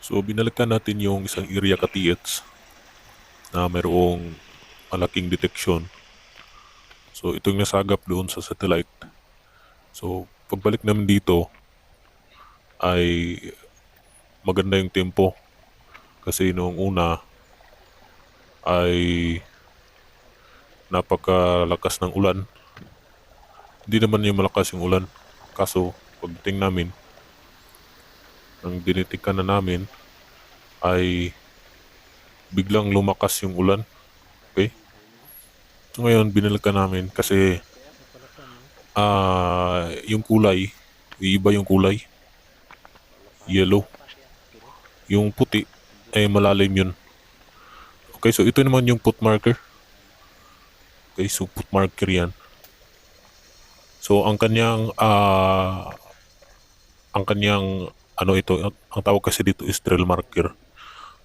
So binalikan natin yung isang area ka-TH na mayroong malaking detection. So ito yung nasagap doon sa satellite. So pagbalik namin dito ay maganda yung tempo kasi noong una ay napakalakas ng ulan. Hindi naman yung malakas yung ulan. Kaso pagdating namin, ang dinitikan na namin ay biglang lumakas yung ulan. Okay? So ngayon binalikan namin kasi yung kulay, iba yung kulay, yellow. Yung puti ay malalim yun. Okay, so ito naman yung put marker. Okay, so put marker yan. So ang kanyang ano ito, ang tawag kasi dito is drill marker.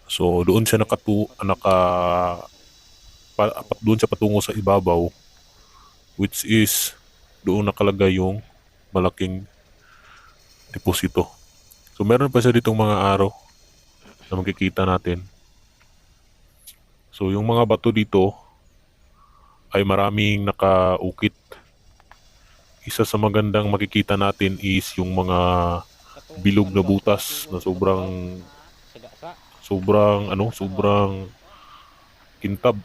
So doon siya doon siya patungo sa ibabaw, which is doon nakalagay yung malaking deposito. So meron pa siya ditong mga araw na makikita natin. So yung mga bato dito ay maraming nakaukit. Isa sa magandang makikita natin is yung mga bilog na butas na sobrang kintab.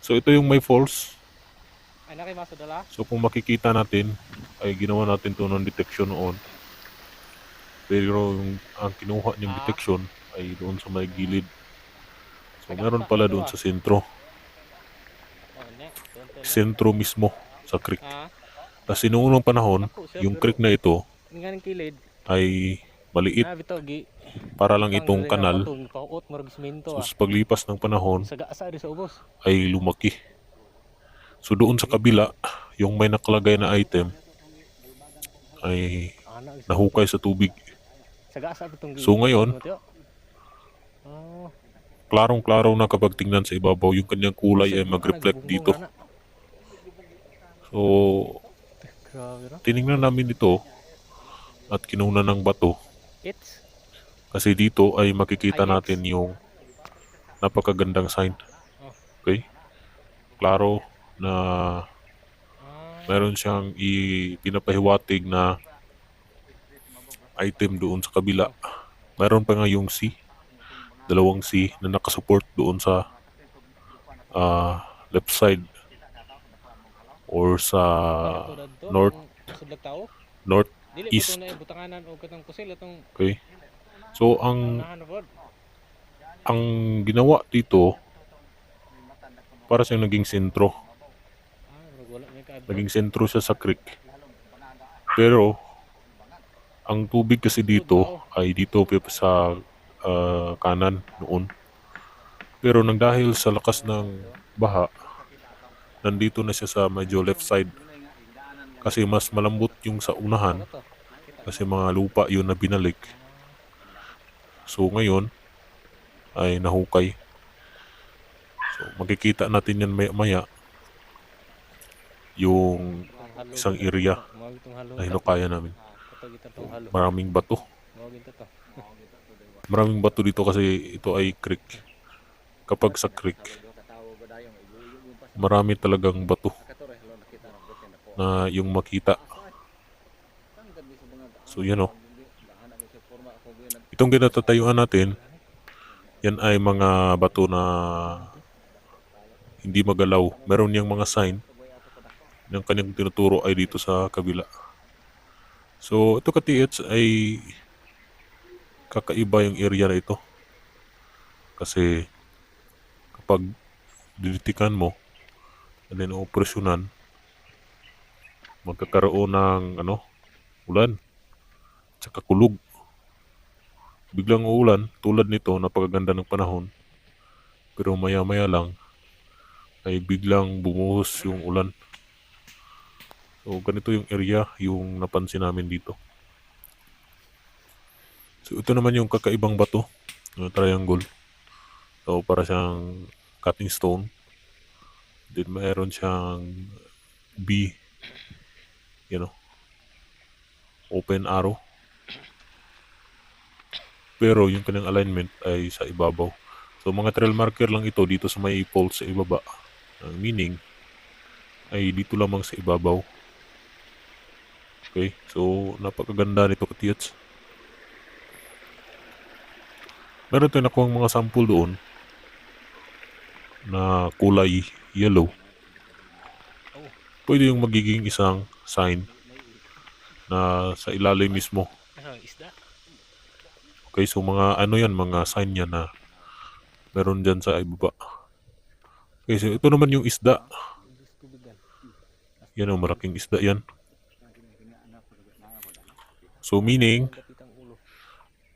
So ito yung may falls. So kung makikita natin, ay ginawa natin to ng detection noon. Pero ang kinuha niyang detection ay doon sa may gilid. So meron pala doon sa sentro mismo sa creek. Kasi noong unang panahon, yung creek na ito ay maliit para lang itong kanal. So sa paglipas ng panahon ay lumaki. So doon sa kabila, yung may nakalagay na item ay nahukay sa tubig. So ngayon, klarong-klaro na kapag tingnan sa ibabaw, yung kanyang kulay ay mag-reflect dito. So tiningnan namin ito at kinuna ng bato. Kasi dito ay makikita natin yung napakagandang sign. Okay? Klaro na meron siyang pinapahiwatig na item doon sa kabila. Meron pa nga yung C, dalawang C na nakasupport doon sa left side or sa northeast. Okay? So ang ginawa dito para siyang naging sentro. Naging sentro siya sa creek. Pero ang tubig kasi dito ay dito sa kanan noon. Pero nang dahil sa lakas ng baha, nandito na siya sa medyo left side. Kasi mas malambot yung sa unahan kasi mga lupa yun na binalik. So ngayon ay nahukay. So makikita natin yan maya yung isang area na hinukaya namin. Maraming bato. Maraming bato dito kasi ito ay creek. Kapag sa creek, marami talagang bato na yung makita. So yan o. Itong ginatatayuan natin, yan ay mga bato na hindi magalaw. Meron niyang mga sign ng kanyang tinuturo ay dito sa kabila. So ito ka-TH ay kakaiba yung area na ito. Kasi kapag diditikan mo and then operasyonan, magkakaroon ng ulan tsaka kulog. Biglang uulan tulad nito, napakaganda ng panahon, pero maya maya lang ay biglang bumuhos yung ulan. So ganito yung area yung napansin namin dito. So ito naman yung kakaibang bato, yung triangle. So para siyang cutting stone. Then mayroon siyang B, open arrow. pero yung kanyang alignment ay sa ibabaw. So mga trail marker lang ito dito sa may fault sa ibaba. Meaning ay dito lamang sa ibabaw. Okay, so napakaganda nito katiyats. Meron tayo nakuha mga sample doon na kulay yellow. Pwede yung magiging isang sign na sa ilalim mismo. Okay, so mga ano yan, mga sign yan na meron dyan sa ibaba. Okay, so ito naman yung isda. Yan ang malaking isda yan. So meaning,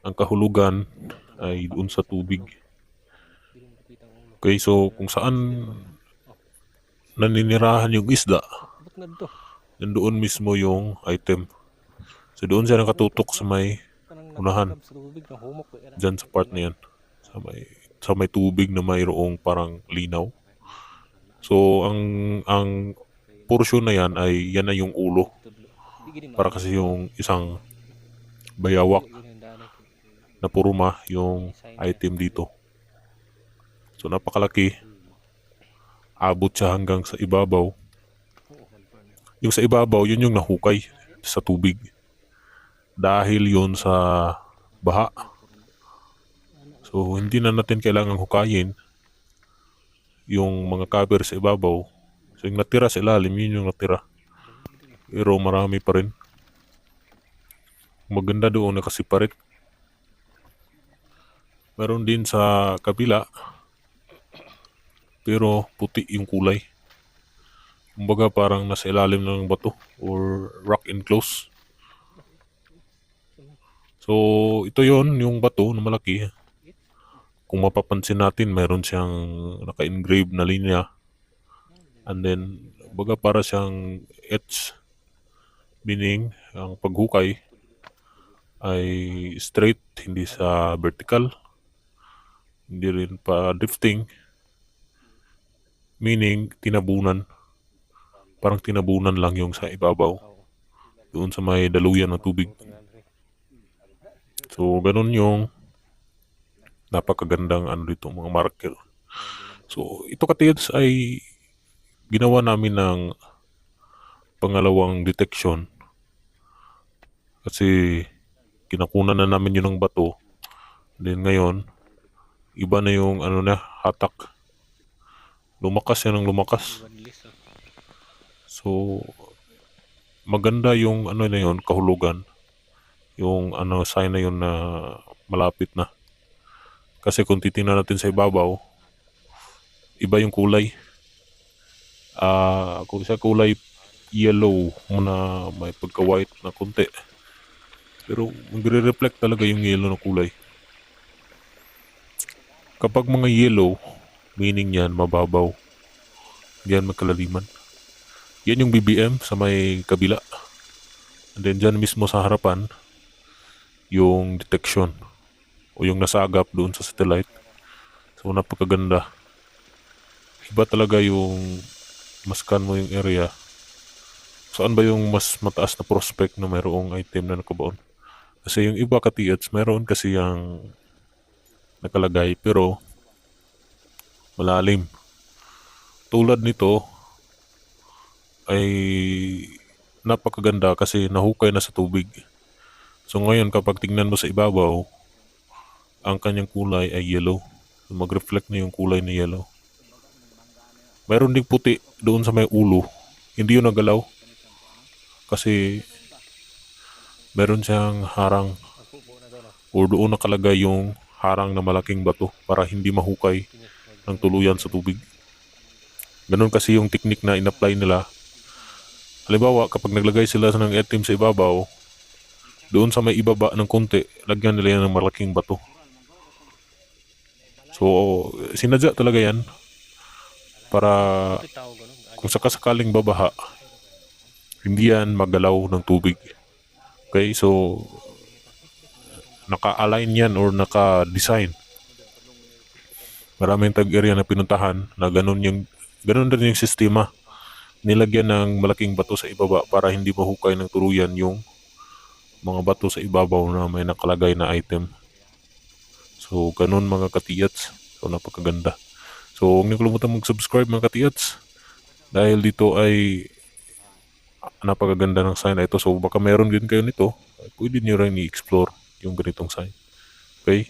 ang kahulugan ay doon sa tubig. Okay, so kung saan naninirahan yung isda, doon mismo yung item. So doon siya nakatutok sa may unahan. Diyan sa part na yan. Sa may tubig na mayroong parang linaw. So ang portion na yan ay yan na yung ulo. Para kasi yung isang bayawak na puruma yung item dito. So napakalaki. Abot siya hanggang sa ibabaw. Yung sa ibabaw, yun yung nahukay sa tubig. Dahil yun sa baha. So hindi na natin kailangang hukayin yung mga cover sa ibabaw. So yung natira sa ilalim, yun yung natira. Pero marami pa rin. Maganda doon nakasiparit. Meron din sa kabila. Pero puti yung kulay. Kumbaga parang nasa ilalim ng bato or rock enclosed. So ito yon yung bato na malaki. Kung mapapansin natin, meron siyang naka-engrave na linya. And then, baga para siyang etch. Meaning, ang paghukay ay straight, hindi sa vertical. Hindi rin pa drifting. Meaning, tinabunan. Parang tinabunan lang yung sa ibabaw. Doon sa may daluyan ng tubig. So, ganun yung napakagandang ano dito, mga marker. So, ito katiyads ay ginawa namin ng pangalawang detection. Kasi kinakunan na namin yun ng bato. Then ngayon, iba na yung ano na, hatak. Lumakas yan ng lumakas. So, maganda yung ano na yun, kahulugan. Yung ano, sign na yun na malapit na. Kasi kung titingnan natin sa ibabaw, iba yung kulay. Kung sa kulay yellow na may pagka-white na konti. Pero magre-reflect talaga yung yellow na kulay. Kapag mga yellow, meaning yan mababaw. Yan magkalaliman. Yan yung BBM sa may kabila. And then dyan mismo sa harapan, yung detection o yung nasagap doon sa satellite. So napakaganda. Iba talaga yung maskan mo yung area. Saan ba yung mas mataas na prospect na mayroong item na nakabaon? Kasi yung iba katiyats, meron kasi yung nakalagay pero malalim. Tulad nito ay napakaganda kasi nahukay na sa tubig. So ngayon kapag tingnan mo sa ibabaw, ang kanyang kulay ay yellow. Mag-reflect na yung kulay na yellow. Mayroon ding puti doon sa may ulo. Hindi yun nagalaw. Kasi meron siyang harang o doon nakalagay yung harang na malaking bato para hindi mahukay ng tuluyan sa tubig. Ganun kasi yung technique na in-apply nila. Halimbawa, kapag naglagay sila ng item sa ibabaw, doon sa may ibaba ng konti, lagyan nila yan ng malaking bato. So, sinadya talaga yan para kung sakasakaling babaha, hindi yan magalaw ng tubig. Okay, so naka-align yan or naka-design. Maraming tag-area na pinuntahan na ganun din yung sistema. Nilagyan ng malaking bato sa ibaba para hindi mahukay ng tuluyan yung mga bato sa ibabaw na may nakalagay na item. So, ganun mga katiyats. So, napakaganda. So, huwag niyo kalimutan mag-subscribe mga katiyats. Dahil dito ay napakaganda ng sign na ito. So, baka meron din kayo nito. Pwede niyo rin i-explore yung ganitong sign. Okay?